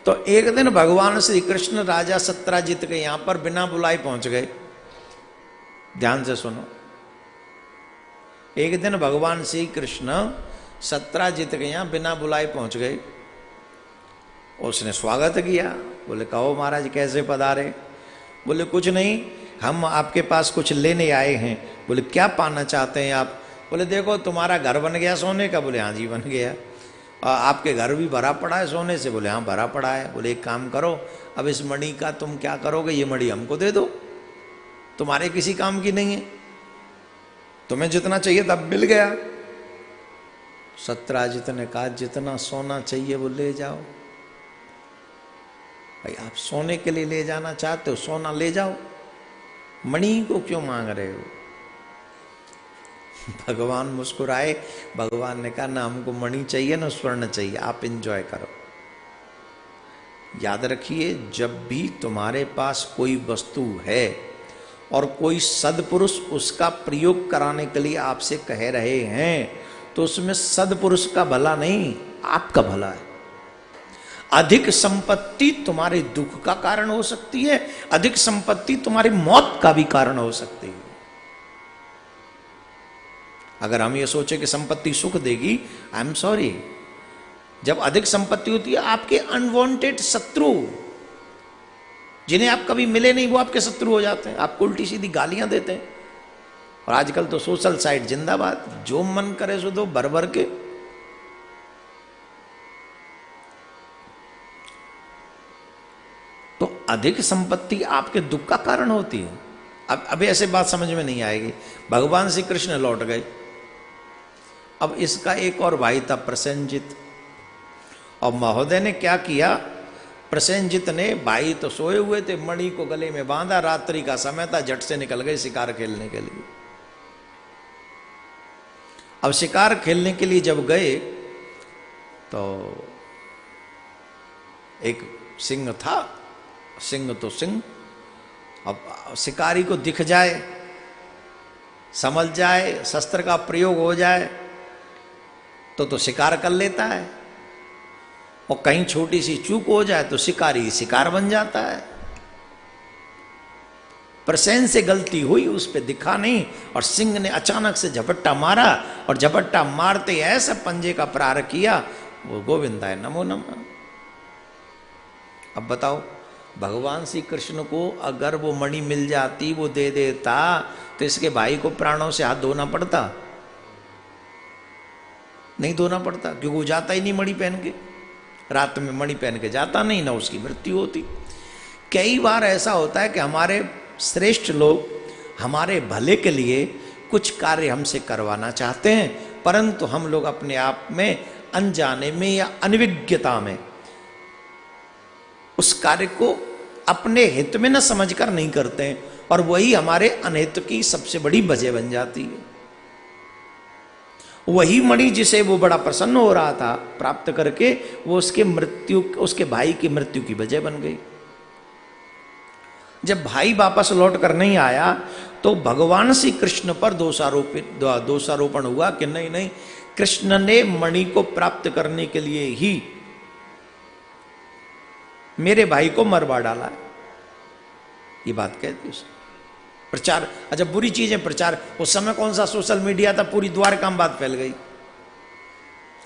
तो एक दिन भगवान श्री कृष्ण राजा सत्राजित के यहां पर बिना बुलाए पहुंच गए। ध्यान से सुनो। एक दिन भगवान श्री कृष्ण सत्राजित के यहां बिना बुलाए पहुंच गए। उसने स्वागत किया। बोले कहो महाराज कैसे पधारे? बोले कुछ नहीं, हम आपके पास कुछ लेने आए हैं। बोले क्या पाना चाहते हैं आप? बोले देखो तुम्हारा घर बन गया सोने का? बोले हाँ जी बन गया। आपके घर भी भरा पड़ा है सोने से? बोले हाँ भरा पड़ा है। बोले एक काम करो, अब इस मणि का तुम क्या करोगे, ये मणि हमको दे दो, तुम्हारे किसी काम की नहीं है, तुम्हें जितना चाहिए तब मिल गया। सत्यराजित ने कहा जितना सोना चाहिए वो ले जाओ। भाई आप सोने के लिए ले जाना चाहते हो, सोना ले जाओ, मणि को क्यों मांग रहे हो? भगवान मुस्कुराए। भगवान ने कहा ना हमको मणि चाहिए ना स्वर्ण चाहिए, आप एंजॉय करो। याद रखिए, जब भी तुम्हारे पास कोई वस्तु है और कोई सदपुरुष उसका प्रयोग कराने के लिए आपसे कह रहे हैं, तो उसमें सदपुरुष का भला नहीं, आपका भला है। अधिक संपत्ति तुम्हारे दुख का कारण हो सकती है, अधिक संपत्ति तुम्हारी मौत का भी कारण हो सकती है। अगर हम ये सोचे कि संपत्ति सुख देगी, आई एम सॉरी, जब अधिक संपत्ति होती है, आपके अनवांटेड शत्रु, जिन्हें आप कभी मिले नहीं, वो आपके शत्रु हो जाते हैं, आपको उल्टी सीधी गालियां देते हैं। और आजकल तो सोशल साइट जिंदाबाद, जो मन करे सो दो भर भर के। तो अधिक संपत्ति आपके दुख का कारण होती है। अब अभी ऐसे बात समझ में नहीं आएगी। भगवान श्री कृष्ण लौट गए। अब इसका एक और भाई था प्रसेनजित, और महोदय ने क्या किया, प्रसेनजित ने, भाई तो सोए हुए थे, मणि को गले में बांधा, रात्रि का समय था, झट से निकल गए शिकार खेलने के लिए। अब शिकार खेलने के लिए जब गए तो एक सिंह था, सिंह तो सिंह, अब शिकारी को दिख जाए, समझ जाए, शस्त्र का प्रयोग हो जाए तो शिकार कर लेता है, और कहीं छोटी सी चूक हो जाए तो शिकारी शिकार बन जाता है। प्रसेन से गलती हुई, उस पे दिखा नहीं, और सिंह ने अचानक से झपट्टा मारा, और झपट्टा मारते ऐसा पंजे का प्रहार किया, वो गोविंदा है नमो नमः। अब बताओ, भगवान श्री कृष्ण को अगर वो मणि मिल जाती, वो दे देता, तो इसके भाई को प्राणों से हाथ धोना पड़ता? नहीं धोना पड़ता, क्योंकि वो जाता ही नहीं मणि पहन के, रात में मणि पहन के जाता नहीं, ना उसकी मृत्यु होती। कई बार ऐसा होता है कि हमारे श्रेष्ठ लोग हमारे भले के लिए कुछ कार्य हमसे करवाना चाहते हैं, परंतु हम लोग अपने आप में अनजाने में या अनविज्ञता में उस कार्य को अपने हित में न समझकर नहीं करते हैं, और वही हमारे अनहित की सबसे बड़ी वजह बन जाती है। वही मणि जिसे वो बड़ा प्रसन्न हो रहा था प्राप्त करके, वो उसके भाई की मृत्यु की वजह बन गई। जब भाई वापस लौट कर नहीं आया, तो भगवान श्री कृष्ण पर दोषारोपण हुआ कि नहीं नहीं, कृष्ण ने मणि को प्राप्त करने के लिए ही मेरे भाई को मरवा डाला है। ये बात कहती उसने। प्रचार, अच्छा बुरी चीजें प्रचार, उस समय कौन सा सोशल मीडिया था, पूरी द्वारका में बात फैल गई।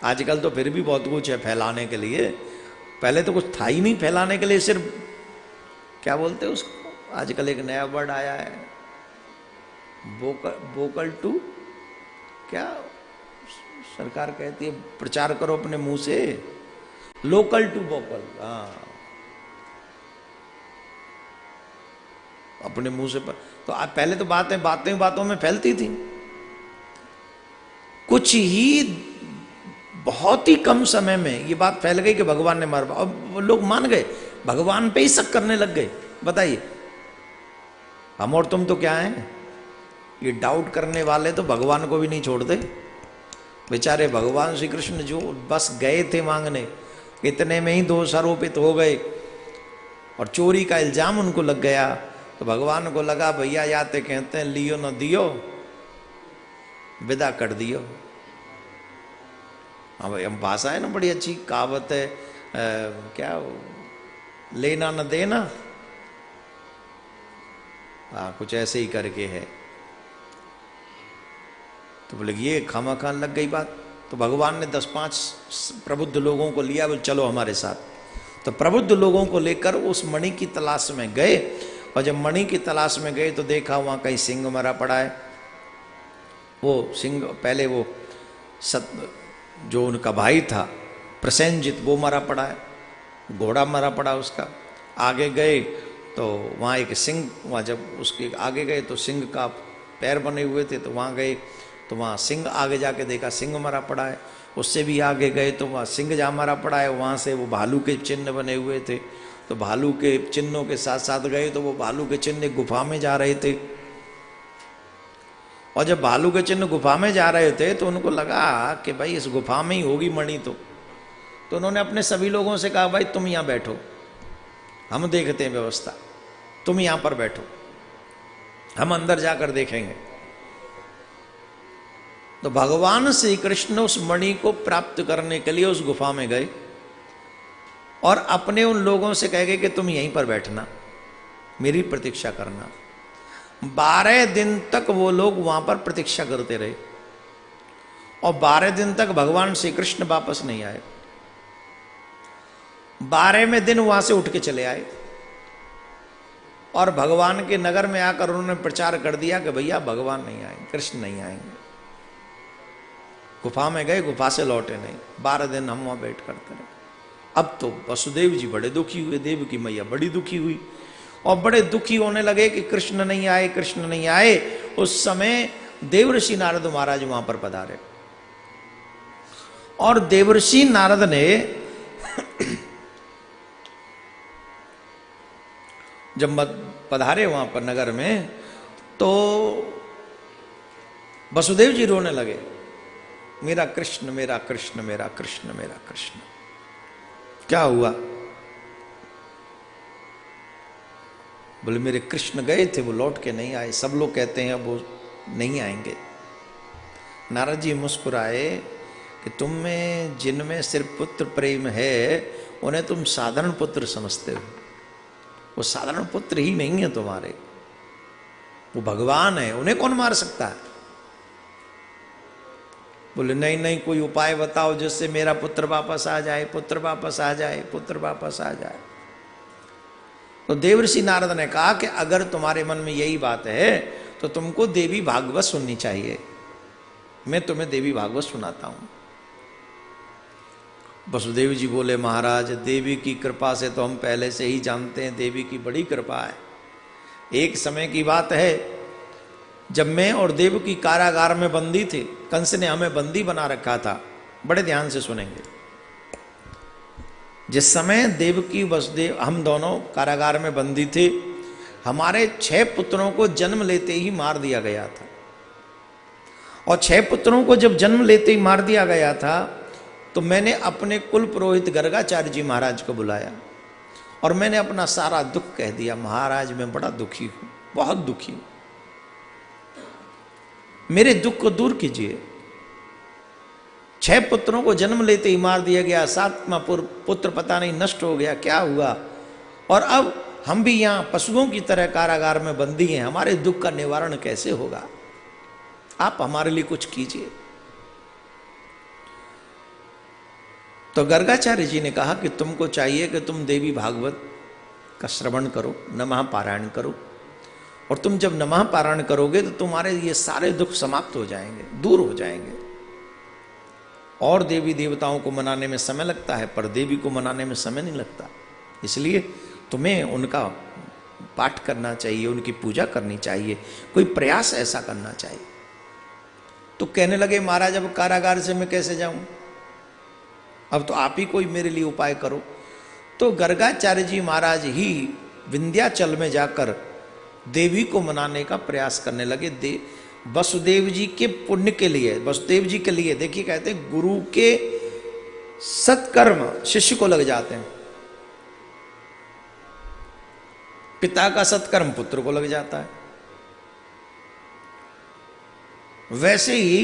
आजकल तो फिर भी बहुत कुछ है फैलाने के लिए, पहले तो कुछ था ही नहीं फैलाने के लिए, सिर्फ क्या बोलते हैं उसको, आजकल एक नया वर्ड आया है, वोकल टू, क्या सरकार कहती है, प्रचार करो अपने मुंह से, लोकल टू वोकल। हाँ, अपने मुंह से तो आप पहले तो बातों में फैलती थी, कुछ ही बहुत ही कम समय में ये बात फैल गई कि भगवान ने मारा, और लोग मान गए, भगवान पे ही शक करने लग गए। बताइए, हम और तुम तो क्या हैं, ये डाउट करने वाले तो भगवान को भी नहीं छोड़ते। बेचारे भगवान श्री कृष्ण जो बस गए थे मांगने, इतने में ही दोष आरोपित हो गए और चोरी का इल्जाम उनको लग गया। तो भगवान को लगा भैया याते कहते हैं लियो न दियो, विदा कर दियो। हाँ भाई, हम भाषा है ना बड़ी अच्छी, कहावत है, क्या लेना न देना, हाँ कुछ ऐसे ही करके है। तो बोले ये खामखा लग गई बात। तो भगवान ने 10-5 प्रबुद्ध लोगों को लिया, बोले चलो हमारे साथ। तो प्रबुद्ध लोगों को लेकर उस मणि की तलाश में गए, और जब मणि की तलाश में गए तो देखा वहाँ कहीं सिंह मरा पड़ा है। वो सिंह पहले वो जो उनका भाई था प्रसेनजित वो मरा पड़ा है, घोड़ा मरा पड़ा उसका। आगे गए तो वहाँ एक सिंह, वहाँ जब उसके आगे गए तो सिंह का पैर बने हुए थे, तो वहाँ गए तो वहाँ सिंह, आगे जाके देखा सिंह मरा पड़ा है। उससे भी आगे गए तो वहाँ सिंह जहाँ मरा पड़ा है, वहाँ से वो भालू के चिन्ह बने हुए थे, तो भालू के चिन्हों के साथ साथ गए तो वो भालू के चिन्ह गुफा में जा रहे थे। और जब भालू के चिन्ह गुफा में जा रहे थे तो उनको लगा कि भाई इस गुफा में ही होगी मणि, तो उन्होंने अपने सभी लोगों से कहा भाई तुम यहाँ बैठो, हम देखते हैं व्यवस्था, तुम यहाँ पर बैठो, हम अंदर जाकर देखेंगे। तो भगवान श्री कृष्ण उस मणि को प्राप्त करने के लिए उस गुफा में गए और अपने उन लोगों से कह गए कि तुम यहीं पर बैठना, मेरी प्रतीक्षा करना। 12 दिन तक वो लोग वहां पर प्रतीक्षा करते रहे और 12 दिन तक भगवान श्री कृष्ण वापस नहीं आए। 12वें दिन वहां से उठ के चले आए और भगवान के नगर में आकर उन्होंने प्रचार कर दिया कि भैया भगवान नहीं आएंगे, कृष्ण नहीं आएंगे। गुफा में गए, गुफा से लौटे नहीं। 12 दिन हम वहां बैठ करते रहे। अब तो वसुदेव जी बड़े दुखी हुए, देव की मैया बड़ी दुखी हुई और बड़े दुखी होने लगे कि कृष्ण नहीं आए, कृष्ण नहीं आए। उस समय देवर्षि नारद महाराज वहां पर पधारे और देवर्षि नारद ने जब पधारे वहां पर नगर में तो वसुदेव जी रोने लगे, मेरा कृष्ण, मेरा कृष्ण, मेरा कृष्ण, मेरा कृष्ण। क्या हुआ? बोले मेरे कृष्ण गए थे, वो लौट के नहीं आए, सब लोग कहते हैं वो नहीं आएंगे। नारद जी मुस्कुराए कि तुम में जिनमें सिर्फ पुत्र प्रेम है उन्हें तुम साधारण पुत्र समझते हो, वो साधारण पुत्र ही नहीं है तुम्हारे, वो भगवान है, उन्हें कौन मार सकता है? बोले नहीं नहीं, कोई उपाय बताओ जिससे मेरा पुत्र वापस आ जाए, पुत्र वापस आ जाए, पुत्र वापस आ जाए। तो देवर्षि नारद ने कहा कि अगर तुम्हारे मन में यही बात है तो तुमको देवी भागवत सुननी चाहिए, मैं तुम्हें देवी भागवत सुनाता हूं। वसुदेव जी बोले महाराज देवी की कृपा से तो हम पहले से ही जानते हैं, देवी की बड़ी कृपा है। एक समय की बात है जब मैं और देव की कारागार में बंदी थे, कंस ने हमें बंदी बना रखा था। बड़े ध्यान से सुनेंगे। जिस समय देव की वसुदेव हम दोनों कारागार में बंदी थे, हमारे 6 पुत्रों को जन्म लेते ही मार दिया गया था। और 6 पुत्रों को जब जन्म लेते ही मार दिया गया था तो मैंने अपने कुल पुरोहित गर्गाचार्य जी महाराज को बुलाया और मैंने अपना सारा दुख कह दिया। महाराज मैं बड़ा दुखी हूं, बहुत दुखी हूं, मेरे दुख को दूर कीजिए। 6 पुत्रों को जन्म लेते ही मार दिया गया, 7वां पुत्र पता नहीं नष्ट हो गया, क्या हुआ, और अब हम भी यहां पशुओं की तरह कारागार में बंदी हैं, हमारे दुख का निवारण कैसे होगा? आप हमारे लिए कुछ कीजिए। तो गर्गाचार्य जी ने कहा कि तुमको चाहिए कि तुम देवी भागवत का श्रवण करो, नमः पारायण करो, और तुम जब नमः पारायण करोगे तो तुम्हारे ये सारे दुख समाप्त हो जाएंगे, दूर हो जाएंगे। और देवी देवताओं को मनाने में समय लगता है पर देवी को मनाने में समय नहीं लगता, इसलिए तुम्हें उनका पाठ करना चाहिए, उनकी पूजा करनी चाहिए, कोई प्रयास ऐसा करना चाहिए। तो कहने लगे महाराज अब कारागार से मैं कैसे जाऊं, अब तो आप ही कोई मेरे लिए उपाय करो। तो गर्गाचार्य जी महाराज ही विंध्याचल में जाकर देवी को मनाने का प्रयास करने लगे। वसुदेव जी के पुण्य के लिए, वसुदेव जी के लिए, देखिए कहते हैं गुरु के सत्कर्म शिष्य को लग जाते हैं, पिता का सत्कर्म पुत्र को लग जाता है। वैसे ही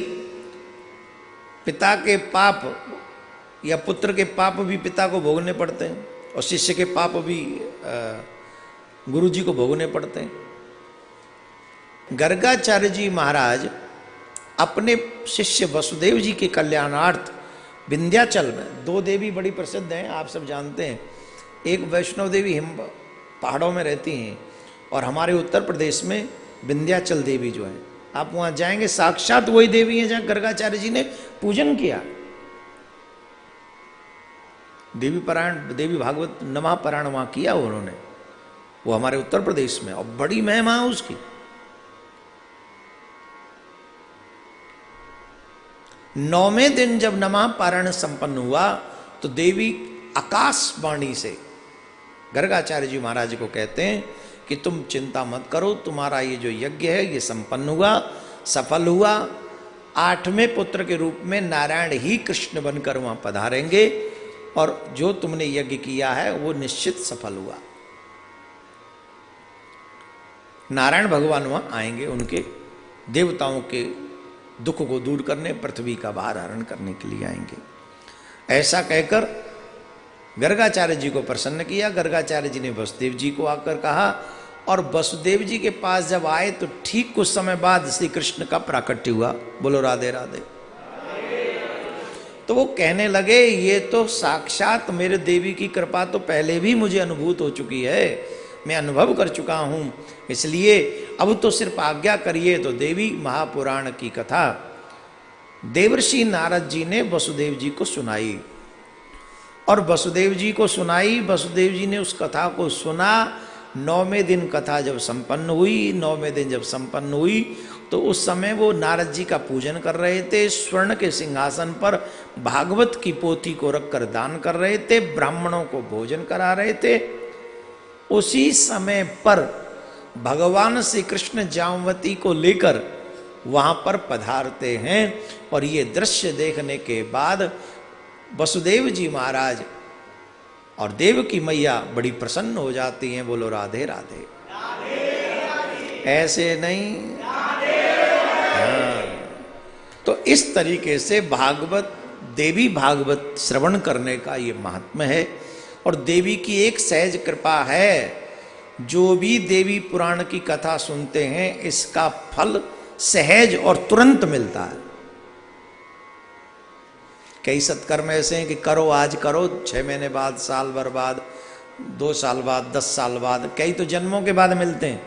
पिता के पाप या पुत्र के पाप भी पिता को भोगने पड़ते हैं और शिष्य के पाप भी गुरु जी को भोगने पड़ते हैं। गर्गाचार्य जी महाराज अपने शिष्य वसुदेव जी के कल्याणार्थ विंध्याचल में, 2 देवी बड़ी प्रसिद्ध हैं, आप सब जानते हैं। एक वैष्णव देवी हिम पहाड़ों में रहती हैं और हमारे उत्तर प्रदेश में विंध्याचल देवी जो है, आप वहां जाएंगे साक्षात वही देवी हैं जहां गर्गाचार्य जी ने पूजन किया। देवी पारायण, देवी भागवत नमः पारायण वहाँ किया उन्होंने, वो हमारे उत्तर प्रदेश में, और बड़ी महिमा है उसकी। नौवें दिन जब नमः पारायण संपन्न हुआ तो देवी आकाशवाणी से गर्गाचार्य जी महाराज को कहते हैं कि तुम चिंता मत करो, तुम्हारा ये जो यज्ञ है ये संपन्न हुआ, सफल हुआ। 8वें पुत्र के रूप में नारायण ही कृष्ण बनकर वहां पधारेंगे और जो तुमने यज्ञ किया है वो निश्चित सफल हुआ। नारायण भगवान वहां आएंगे, उनके देवताओं के दुख को दूर करने, पृथ्वी का भार हरण करने के लिए आएंगे। ऐसा कहकर गर्गाचार्य जी को प्रसन्न किया। गर्गाचार्य जी ने वसुदेव जी को आकर कहा, और वसुदेव जी के पास जब आए तो ठीक कुछ समय बाद श्री कृष्ण का प्राकट्य हुआ। बोलो राधे राधे। तो वो कहने लगे ये तो साक्षात मेरे देवी की कृपा तो पहले भी मुझे अनुभूत हो चुकी है, मैं अनुभव कर चुका हूं, इसलिए अब तो सिर्फ आज्ञा करिए। तो देवी महापुराण की कथा देवर्षि नारद जी ने वसुदेव जी को सुनाई, और वसुदेव जी को सुनाई। वसुदेव जी ने उस कथा को सुना। 9वें दिन कथा जब संपन्न हुई, 9वें दिन जब संपन्न हुई तो उस समय वो नारद जी का पूजन कर रहे थे, स्वर्ण के सिंहासन पर भागवत की पोथी को रखकर दान कर रहे थे, ब्राह्मणों को भोजन करा रहे थे। उसी समय पर भगवान श्री कृष्ण जामवती को लेकर वहां पर पधारते हैं, और ये दृश्य देखने के बाद वसुदेव जी महाराज और देवकी मैया बड़ी प्रसन्न हो जाती हैं। बोलो राधे राधे, ऐसे नहीं। हाँ। तो इस तरीके से भागवत, देवी भागवत श्रवण करने का ये महात्म्य है, और देवी की एक सहज कृपा है। जो भी देवी पुराण की कथा सुनते हैं इसका फल सहज और तुरंत मिलता है। कई सत्कर्म ऐसे हैं कि करो आज करो, 6 महीने बाद, साल भर बाद, 2 साल बाद, 10 साल बाद, कई तो जन्मों के बाद मिलते हैं।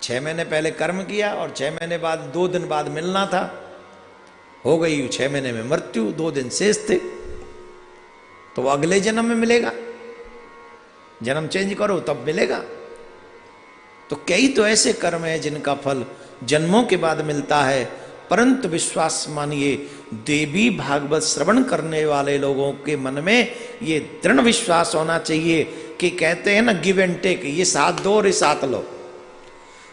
6 महीने पहले कर्म किया और 6 महीने बाद, 2 दिन बाद मिलना था, हो गई 6 महीने में मृत्यु, 2 दिन शेष थे, तो वो अगले जन्म में मिलेगा। जन्म चेंज करो तब मिलेगा। तो कई तो ऐसे कर्म हैं जिनका फल जन्मों के बाद मिलता है, परंतु विश्वास मानिए देवी भागवत श्रवण करने वाले लोगों के मन में ये दृढ़ विश्वास होना चाहिए कि कहते हैं ना गिव एंड टेक, ये साथ दो और ये साथ लो।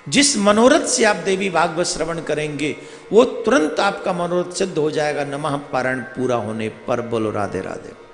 जिस मनोरथ से आप देवी भागवत श्रवण करेंगे वो तुरंत आपका मनोरथ सिद्ध हो जाएगा नमः पारायण पूरा होने पर। बोलो राधे राधे।